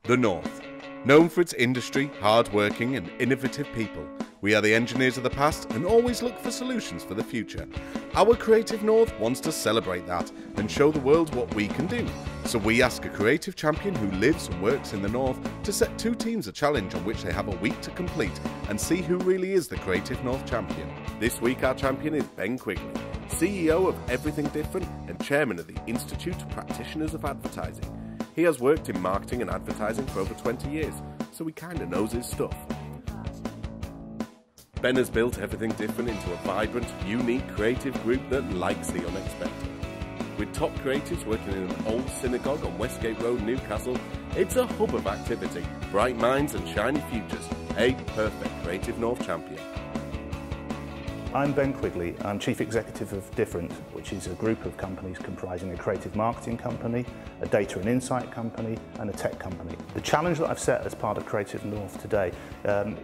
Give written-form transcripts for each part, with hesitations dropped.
The North. Known for its industry, hard-working and innovative people, we are the engineers of the past and always look for solutions for the future. Our Creative North wants to celebrate that and show the world what we can do. So we ask a creative champion who lives and works in the North to set two teams a challenge on which they have a week to complete and see who really is the Creative North champion. This week our champion is Ben Quigley, CEO of Everything Different and chairman of the Institute of Practitioners of Advertising. He has worked in marketing and advertising for over 20 years, so he kinda knows his stuff. Ben has built Everything Different into a vibrant, unique creative group that likes the unexpected. With top creatives working in an old synagogue on Westgate Road, Newcastle, it's a hub of activity, bright minds and shiny futures. A perfect Creative North champion. I'm Ben Quigley. I'm Chief Executive of Different, which is a group of companies comprising a creative marketing company, a data and insight company, and a tech company. The challenge that I've set as part of Creative North today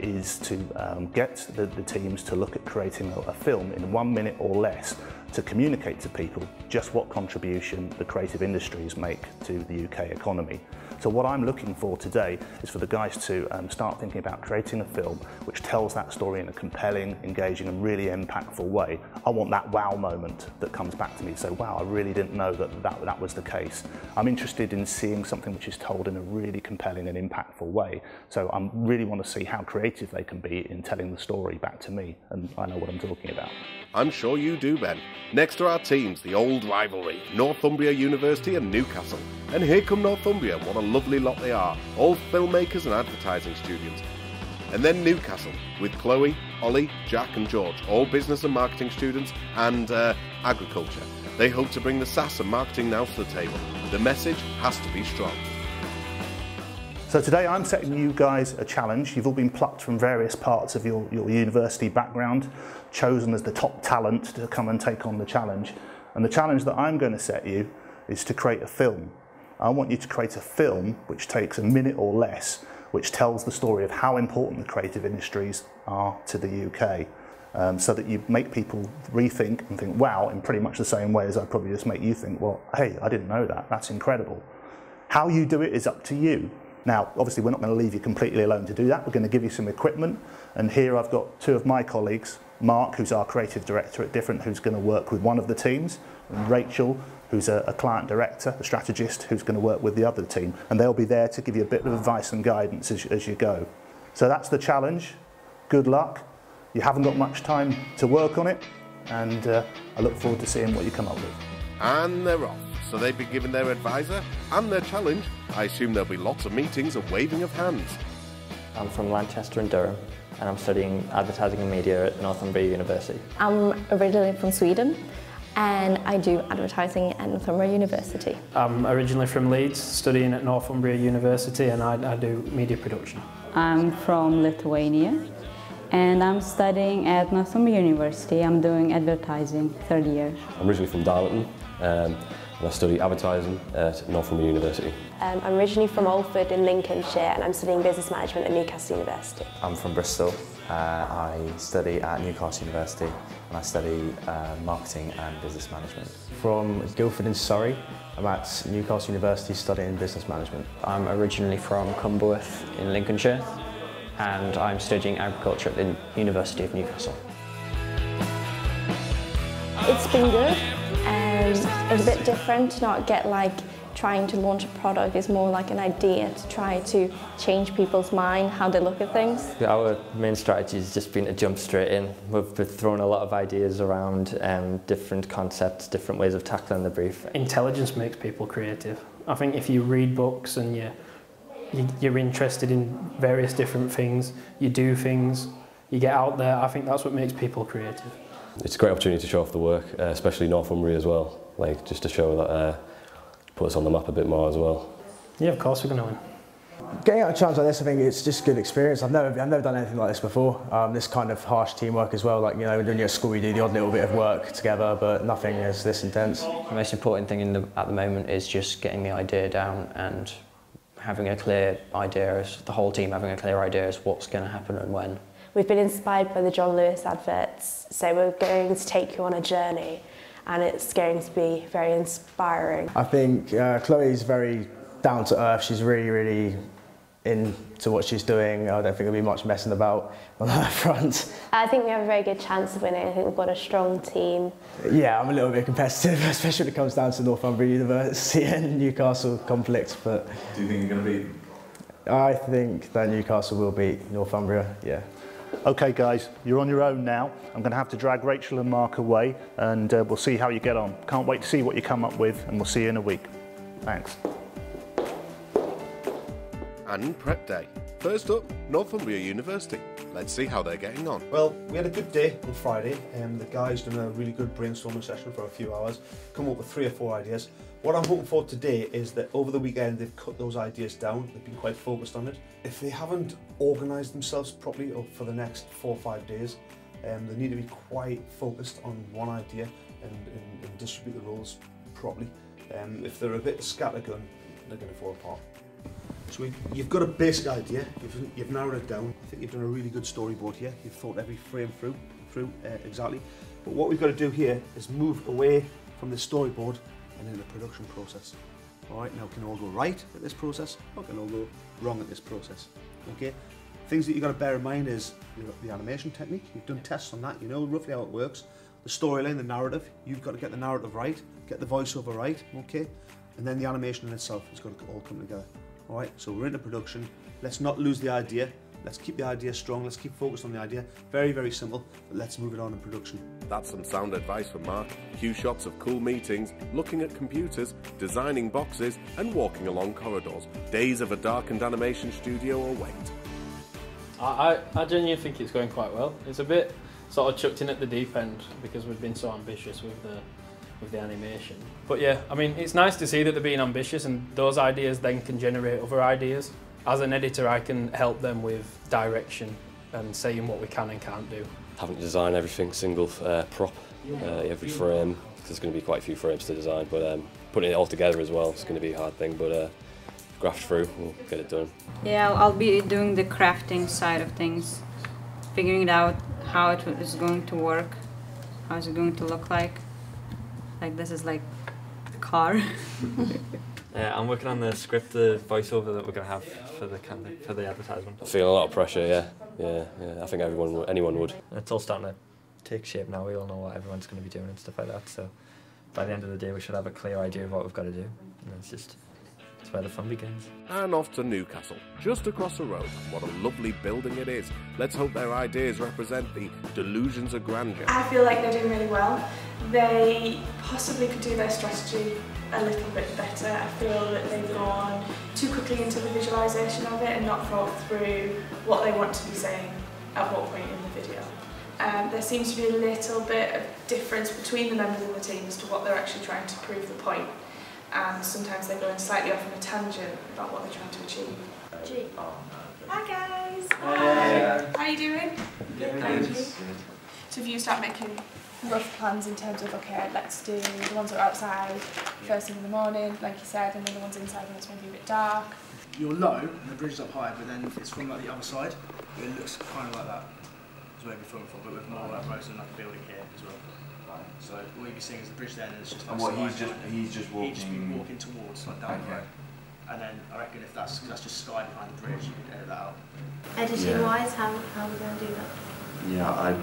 is to get the teams to look at creating a film in 1 minute or less to communicate to people just what contribution the creative industries make to the UK economy. So what I'm looking for today is for the guys to start thinking about creating a film which tells that story in a compelling, engaging and really impactful way. I want that wow moment that comes back to me, so wow, I really didn't know that was the case. I'm interested in seeing something which is told in a really compelling and impactful way, so I really want to see how creative they can be in telling the story back to me, and I know what I'm talking about. I'm sure you do, Ben. Next are our teams, the old rivalry, Northumbria University and Newcastle. And here come Northumbria, what a lovely lot they are, all filmmakers and advertising students. And then Newcastle, with Chloe, Ollie, Jack and George, all business and marketing students and agriculture. They hope to bring the SaaS and marketing now to the table. The message has to be strong. So today I'm setting you guys a challenge. You've all been plucked from various parts of your university background, chosen as the top talent to come and take on the challenge. And the challenge that I'm going to set you is to create a film. I want you to create a film which takes 1 minute or less, which tells the story of how important the creative industries are to the UK. So that you make people rethink and think, wow, in pretty much the same way as I probably just make you think, well, hey, I didn't know that, that's incredible. How you do it is up to you. Now, obviously, we're not going to leave you completely alone to do that. We're going to give you some equipment. And here I've got two of my colleagues, Mark, who's our creative director at Different, who's going to work with one of the teams, and Rachel, who's a client director, a strategist, who's going to work with the other team. And they'll be there to give you a bit of advice and guidance as you go. So that's the challenge. Good luck. You haven't got much time to work on it. And I look forward to seeing what you come up with. And they're off. So they've been given their advisor and their challenge. I assume there'll be lots of meetings and waving of hands. I'm from Lancaster and Durham, and I'm studying advertising and media at Northumbria University. I'm originally from Sweden, and I do advertising at Northumbria University. I'm originally from Leeds, studying at Northumbria University, and I do media production. I'm from Lithuania, and I'm studying at Northumbria University. I'm doing advertising, third year. I'm originally from Darlington, and I study advertising at Northumbria University. I'm originally from Alford in Lincolnshire, and I'm studying business management at Newcastle University. I'm from Bristol. I study at Newcastle University, and I study marketing and business management. From Guildford in Surrey, I'm at Newcastle University studying business management. I'm originally from Cumberworth in Lincolnshire, and I'm studying agriculture at the University of Newcastle. It's been good. It's a bit different to not get trying to launch a product. It's more like an idea to try to change people's mind, how they look at things. Our main strategy has just been to jump straight in. We've been throwing a lot of ideas around, different concepts, different ways of tackling the brief. Intelligence makes people creative. I think if you read books and you're interested in various different things, you do things, you get out there, I think that's what makes people creative. It's a great opportunity to show off the work, especially Northumbria as well, just to show that, put us on the map a bit more as well. Yeah, of course we're going to win. Getting out a chance like this, I think it's just good experience. I've never done anything like this before. This kind of harsh teamwork as well, when you're at school you do the odd little bit of work together, but nothing is this intense. The most important thing at the moment is just getting the idea down and having a clear idea, the whole team having a clear idea as what's going to happen and when. We've been inspired by the John Lewis adverts, so we're going to take you on a journey, and it's going to be very inspiring. I think Chloe's very down to earth. She's really into what she's doing. I don't think there'll be much messing about on that front. I think we have a very good chance of winning. I think we've got a strong team. Yeah, I'm a little bit competitive, especially when it comes down to Northumbria University and Newcastle conflict. But do you think you're going to beat? I think that Newcastle will beat Northumbria, yeah. Okay guys, you're on your own now. I'm going to have to drag Rachel and Mark away, and we'll see how you get on. Can't wait to see what you come up with, and we'll see you in a week. Thanks. And prep day. First up, Northumbria University. Let's see how they're getting on. Well, we had a good day on Friday, and the guys done a really good brainstorming session for a few hours, come up with 3 or 4 ideas. What I'm hoping for today is that over the weekend they've cut those ideas down, they've been quite focused on it. If they haven't organised themselves properly for the next 4 or 5 days, they need to be quite focused on one idea and distribute the roles properly. If they're a bit scattergun, they're going to fall apart. So you've got a basic idea, you've narrowed it down. I think you've done a really good storyboard here. You've thought every frame through exactly. But what we've got to do here is move away from the storyboard and in the production process. All right, now can all go right at this process, or can all go wrong at this process? Okay. Things that you've got to bear in mind is the animation technique. You've done tests on that. You know roughly how it works. The storyline, the narrative. You've got to get the narrative right, get the voiceover right. Okay, and then the animation in itself has got to all come together. All right, so we're into production. Let's not lose the idea. Let's keep the idea strong. Let's keep focused on the idea. Very, very simple, but let's move it on in production. That's some sound advice from Mark. Cue shots of cool meetings, looking at computers, designing boxes, and walking along corridors. Days of a darkened animation studio await. I genuinely think it's going quite well. It's a bit sort of chucked in at the deep end because we've been so ambitious with the animation. But yeah, I mean, it's nice to see that they're being ambitious, and those ideas then can generate other ideas. As an editor, I can help them with direction and saying what we can and can't do. Having to design everything single prop, every frame. There's going to be quite a few frames to design, but putting it all together as well is going to be a hard thing, but graft through, we'll get it done. Yeah, I'll be doing the crafting side of things, figuring out how it is going to work, how is it going to look like. Like this is like a car. I'm working on the script, the voiceover that we're going to have for the advertisement. I feel a lot of pressure, yeah. I think anyone would. It's all starting to take shape now. We all know what everyone's going to be doing and stuff like that. So by the end of the day, we should have a clear idea of what we've got to do. And it's where the fun begins. And off to Newcastle, just across the road. What a lovely building it is. Let's hope their ideas represent the delusions of grandeur. I feel like they're doing really well. They possibly could do their strategy a little bit better. I feel that they've gone too quickly into the visualisation of it and not thought through what they want to be saying at what point in the video. There seems to be a little bit of difference between the members of the team as to what they're actually trying to prove the point. And sometimes they're going slightly off on a tangent about what they're trying to achieve. Hi guys! Hi! How are you doing? Good. So if you start making rough plans in terms of, okay, let's do the ones that are outside first thing in the morning, like you said, and then the ones inside when it's maybe a bit dark. You're low, and the bridge is up high, but then it's from like the other side, but it looks kind of like that. Is where we filmed from, but with more like roads and like a building here as well. So all you'll be seeing is the bridge there, and it's just like. And what he's just walking. He's just been walking towards, like down the road. And then I reckon if that's just sky behind the bridge, you could edit that out. Editing wise, how are we going to do that? Yeah, I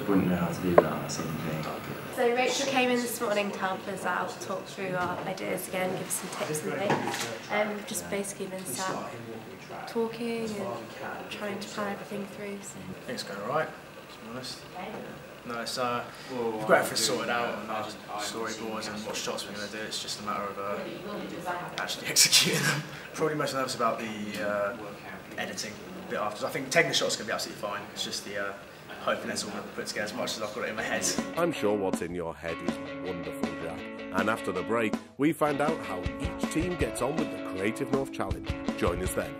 wouldn't know how to do that. That's something. So Rachel came in this morning to help us out, talk through our ideas again, give us some tips and things. We've just basically been sat talking and trying to plan everything through. So. I think it's going alright, to be honest. No, it's we've got everything sorted out on our storyboards and what shots we're going to do. It's just a matter of actually executing them. Probably most nervous about the editing bit after. I think taking the shots is going to be absolutely fine. It's just the hoping it's all going to put together as much as I've got it in my head. I'm sure what's in your head is wonderful, Jack. And after the break, we find out how each team gets on with the Creative North Challenge. Join us then.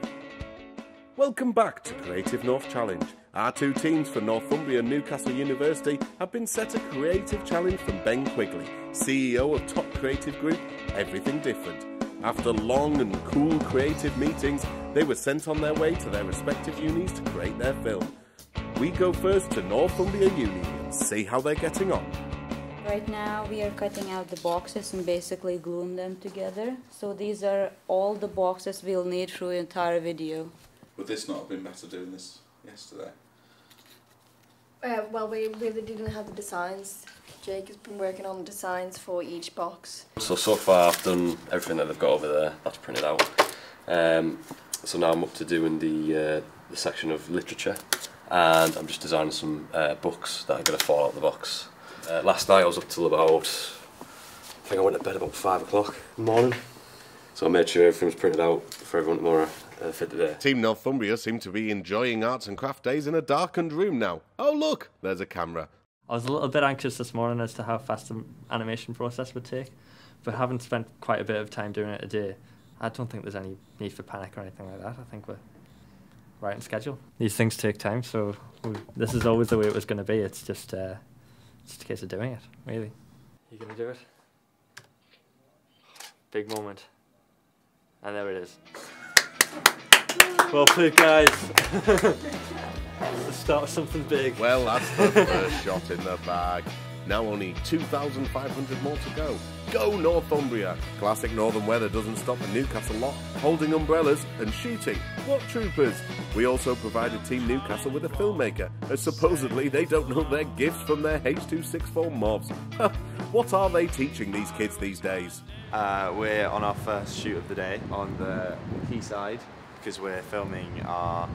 Welcome back to Creative North Challenge. Our two teams for Northumbria and Newcastle University have been set a creative challenge from Ben Quigley, CEO of top creative group Everything Different. After long and cool creative meetings, they were sent on their way to their respective unis to create their film. We go first to Northumbria Uni and see how they're getting on. Right now we are cutting out the boxes and basically gluing them together. So these are all the boxes we'll need through the entire video. Would this not have been better doing this yesterday? Well, we really didn't have the designs. Jake has been working on the designs for each box. So far I've done everything that they've got over there, that's printed out. So now I'm up to doing the section of literature, and I'm just designing some books that are going to fall out of the box. Last night I was up till about, I think I went to bed about 5 o'clock in the morning. So I made sure everything was printed out for everyone tomorrow for today. Team Northumbria seem to be enjoying arts and craft days in a darkened room now. Oh look, there's a camera. I was a little bit anxious this morning as to how fast the animation process would take, but having spent quite a bit of time doing it today, I don't think there's any need for panic or anything like that. I think we're right on schedule. These things take time, so this is always the way it was going to be. It's just a case of doing it, really. You going to do it? Big moment. And there it is. Well played, guys. The start of something big. Well, that's the first shot in the bag. Now only 2,500 more to go. Go Northumbria! Classic northern weather doesn't stop the Newcastle lot holding umbrellas and shooting. What troopers! We also provided Team Newcastle with a filmmaker, as supposedly they don't know their gifts from their H264 mobs. What are they teaching these kids these days? We're on our first shoot of the day on the quayside because we're filming our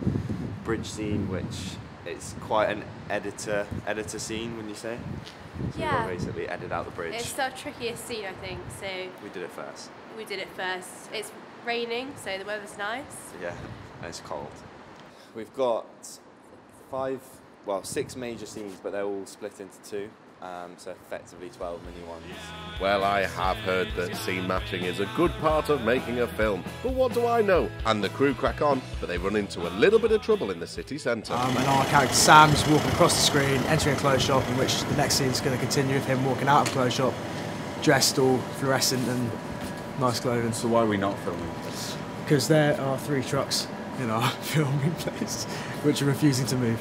bridge scene, which it's quite an editor scene, wouldn't you say? So Yeah. we've got to basically edit out the bridge. It's the trickiest scene, I think, so We did it first. we did it first. It's raining, so the weather's nice. Yeah, and it's cold. We've got 6 major scenes, but they're all split into 2. So effectively 12 mini ones. Well, I have heard that scene matching is a good part of making a film, but what do I know? And the crew crack on, but they run into a little bit of trouble in the city centre. And our character Sam is walking across the screen, entering a clothes shop, in which the next scene is going to continue with him walking out of a clothes shop, dressed all fluorescent and nice clothing. So why are we not filming this? Because there are 3 trucks in our filming place, which are refusing to move.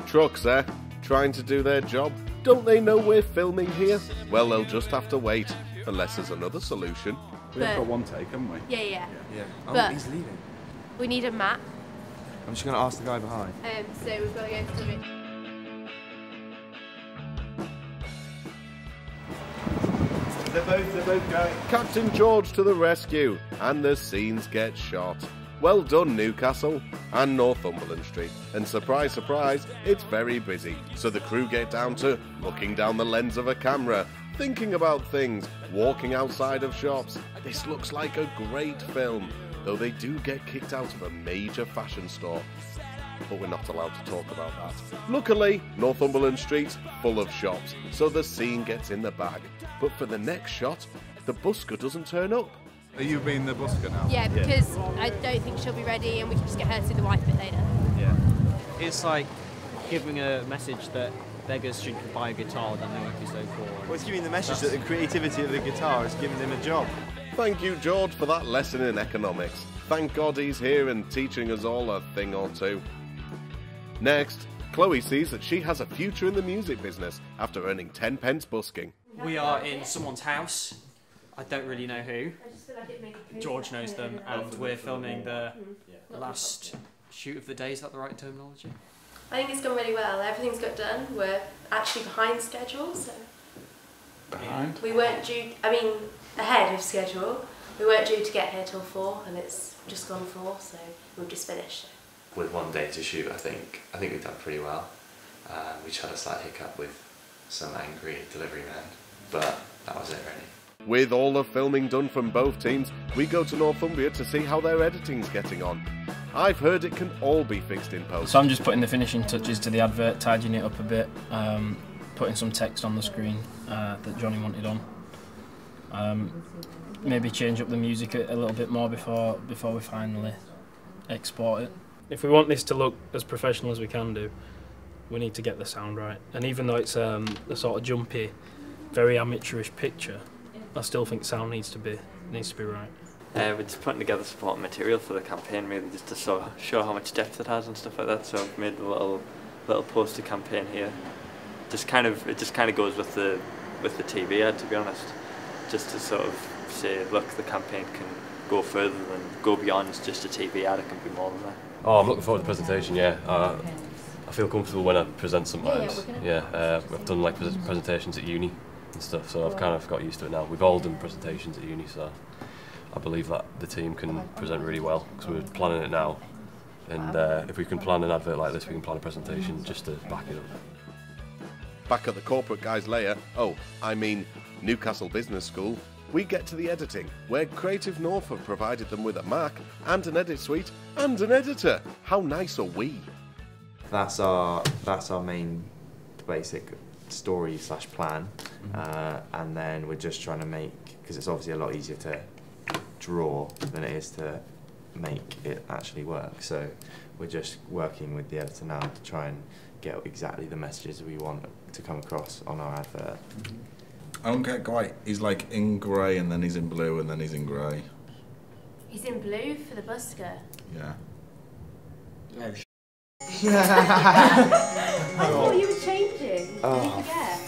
Trucks, eh? Trying to do their job. Don't they know we're filming here? Well, they'll just have to wait, unless there's another solution. We've got one take, haven't we? Yeah. Oh, But he's leaving. we need a map, I'm just going to ask the guy behind. so we've got to go through it. They're both going. Captain George to the rescue, and the scenes get shot. Well done, Newcastle and Northumberland Street. And surprise, surprise, it's very busy. So the crew get down to looking down the lens of a camera, thinking about things, walking outside of shops. This looks like a great film, though they do get kicked out of a major fashion store. But we're not allowed to talk about that. Luckily, Northumberland Street's full of shops, so the scene gets in the bag. But for the next shot, the busker doesn't turn up. Are you being the busker now? Yeah, because I don't think she'll be ready and we can just get her to do the wife bit later. Yeah. It's like giving a message that beggars shouldn't buy a guitar, then they won't be so poor. Well, it's giving the message that the creativity of the guitar is giving them a job. Thank you, George, for that lesson in economics. Thank God he's here and teaching us all a thing or two. Next, Chloe sees that she has a future in the music business after earning 10 pence busking. We are in someone's house. I don't really know who. George knows them, and we're filming the last shoot of the day. Is that the right terminology? I think it's gone really well. Everything's got done. We're actually behind schedule, so Behind? we weren't due. Ahead of schedule. We weren't due to get here till 4, and it's just gone 4, so we've just finished. With 1 day to shoot, I think we've done pretty well. We just had a slight hiccup with some angry delivery men, but that was it really. With all the filming done from both teams, we go to Northumbria to see how their editing's getting on. I've heard it can all be fixed in post. So I'm just putting the finishing touches to the advert, tidying it up a bit, putting some text on the screen that Johnny wanted on. Maybe change up the music a little bit more before we finally export it. If we want this to look as professional as we can do, we need to get the sound right. And even though it's a sort of jumpy, very amateurish picture, I still think sound needs to be right. We're just putting together supporting material for the campaign, really, just to show how much depth it has and stuff like that. So I've made a little poster campaign here, it just kind of goes with the TV ad, to be honest. Just to sort of say, look, the campaign can go further than go beyond just a TV ad. It can be more than that. Oh, I'm looking forward to the presentation. Yeah, I feel comfortable when I present sometimes. Yeah, I've done like presentations at uni and stuff, so I've kind of got used to it now. We've all done presentations at uni, so I believe that the team can present really well because we're planning it now. And if we can plan an advert like this, we can plan a presentation just to back it up. Back at the corporate guys layer, Newcastle Business School, we get to the editing, where Creative North have provided them with a Mac and an edit suite and an editor. How nice are we? That's our main basic story / plan, and then we're just trying to make, because it's obviously a lot easier to draw than it is to make it actually work. So we're just working with the editor now to try and get exactly the messages we want to come across on our advert. I don't get quite. He's like in grey and then he's in blue and then he's in grey. He's in blue for the busker. Yeah. Oh, I thought you were changing. Oh. Did you forget?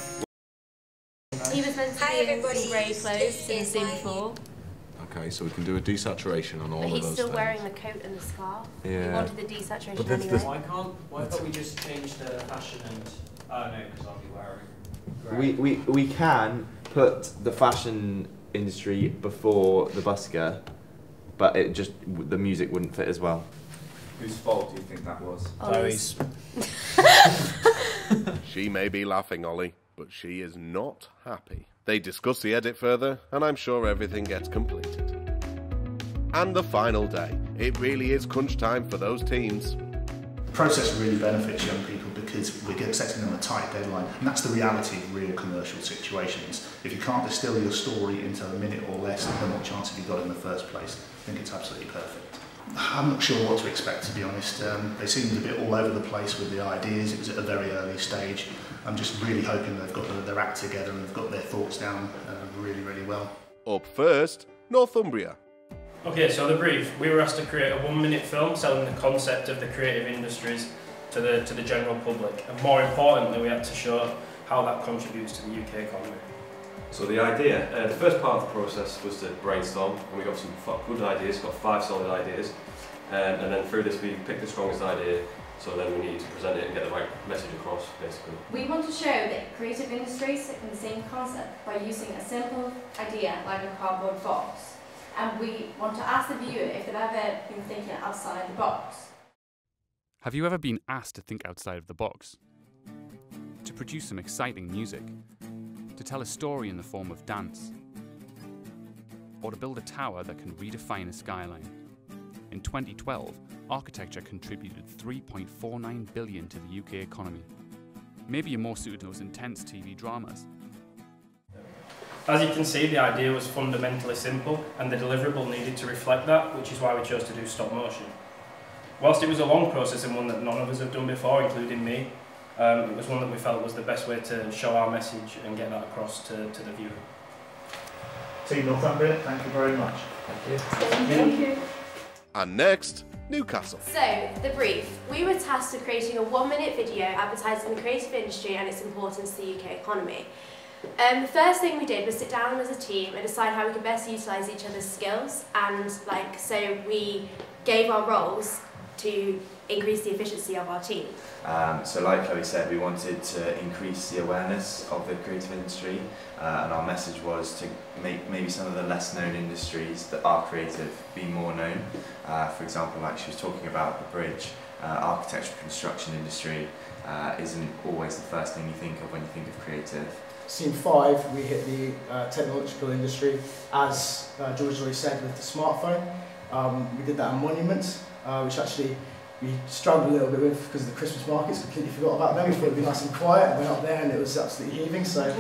He was meant to be in grey clothes in the scene before. Okay, so we can do a desaturation on all But of he's those still things. wearing the coat and the scarf. Yeah. He wanted the desaturation But anyway. Why can't we just change the fashion and... Oh no, because I'll be wearing grey. We can put the fashion industry before the busker, but it just, the music wouldn't fit as well. Whose fault do you think that was? Chloe's. She may be laughing, Ollie, but she is not happy. They discuss the edit further, and I'm sure everything gets completed. And the final day. It really is crunch time for those teams. The process really benefits young people because we're setting them a tight deadline, and that's the reality of real commercial situations. If you can't distill your story into a minute or less, then what chance have you got in the first place? I think it's absolutely perfect. I'm not sure what to expect, to be honest. They seemed a bit all over the place with the ideas. It was at a very early stage. I'm just really hoping they've got their act together and they've got their thoughts down really, really well. Up first, Northumbria. Okay, so the brief. We were asked to create a 1-minute film selling the concept of the creative industries to the general public. And more importantly, we had to show how that contributes to the UK economy. So the idea, the first part of the process was to brainstorm, and we got some good ideas, got 5 solid ideas, and then through this we picked the strongest idea, so then we needed to present it and get the right message across, basically. We want to show that creative industries in the same concept by using a simple idea like a cardboard box, and we want to ask the viewer if they've ever been thinking outside the box. Have you ever been asked to think outside of the box? To produce some exciting music? To tell a story in the form of dance? Or to build a tower that can redefine a skyline? In 2012, architecture contributed $3.49 billion to the UK economy. Maybe you're more suited to those intense TV dramas. As you can see, the idea was fundamentally simple, and the deliverable needed to reflect that, which is why we chose to do stop motion. Whilst it was a long process and one that none of us have done before, including me, it was one that we felt was the best way to show our message and get that across to the viewer. Team Northumbria, thank you very much. Thank you. Thank you. And next, Newcastle. So, the brief. We were tasked with creating a 1-minute video advertising the creative industry and its importance to the UK economy. The first thing we did was sit down as a team and decide how we could best utilise each other's skills, and so we gave our roles to increase the efficiency of our team. So like Chloe said, we wanted to increase the awareness of the creative industry, and our message was to make maybe some of the less known industries that are creative be more known. For example, like she was talking about the bridge, architecture construction industry isn't always the first thing you think of when you think of creative. Scene 5, we hit the technological industry, as George already said, with the smartphone. We did that on monuments, which actually we struggled a little bit with because the Christmas markets, completely forgot about them. We thought it'd be nice and quiet, and went up there and it was absolutely heaving, so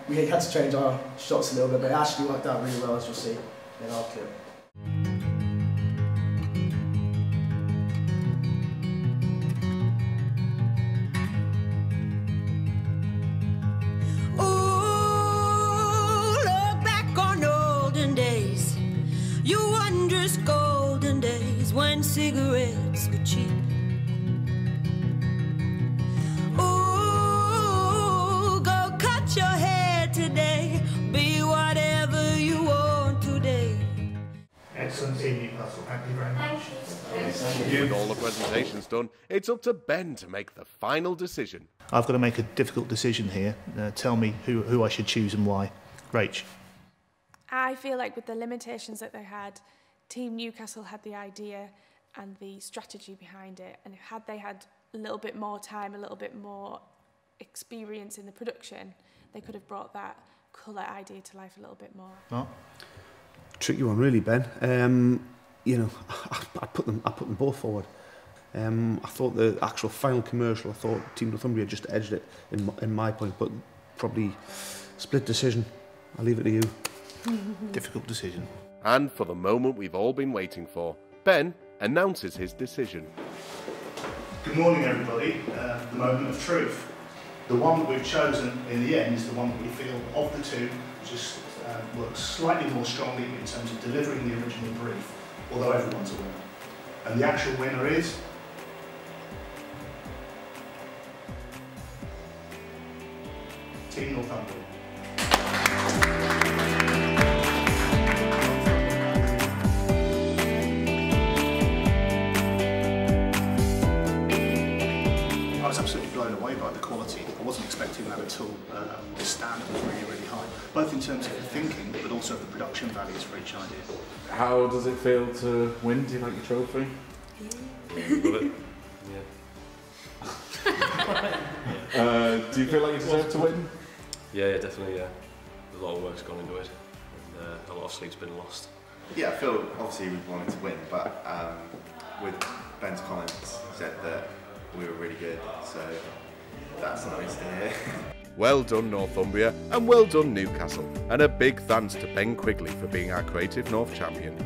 we had to change our shots a little bit, but it actually worked out really well, as you'll see in our clip. When cigarettes were cheap. Oh, Newcastle. Thank you very much. Thank you. With all the presentations done, it's up to Ben to make the final decision. I've got to make a difficult decision here. Tell me who I should choose and why. Rach. I feel like with the limitations that they had, Team Newcastle had the idea and the strategy behind it, and had they had a little bit more time, a little bit more experience in the production, they could have brought that colour idea to life a little bit more. Mark? Tricky one, really, Ben. You know, I put them both forward. I thought the actual final commercial, I thought Team Northumbria just edged it in my point, but probably split decision. I'll leave it to you. Difficult decision. And for the moment we've all been waiting for, Ben announces his decision. Good morning, everybody. The moment of truth. The one that we've chosen in the end is the one that we feel of the two just works slightly more strongly in terms of delivering the original brief, although everyone's a winner. And the actual winner is Team Northumbria. I was absolutely blown away by the quality. I wasn't expecting that at all. The standard was really, really high, both in terms of the thinking, but also the production values for each idea. How does it feel to win? Do you like your trophy? Yeah, love it. Yeah. Do you feel like you deserve to win? Yeah, definitely. Yeah, a lot of work's gone into it, and a lot of sleep's been lost. Yeah, I feel obviously we wanted to win, but with Ben's comments, he said that we were really good, so that's nice to hear. Well done Northumbria, and well done Newcastle, and a big thanks to Ben Quigley for being our Creative North champion.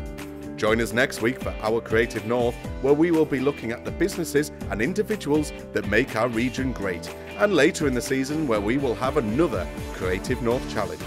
Join us next week for our Creative North, where we will be looking at the businesses and individuals that make our region great, and later in the season where we will have another Creative North challenge.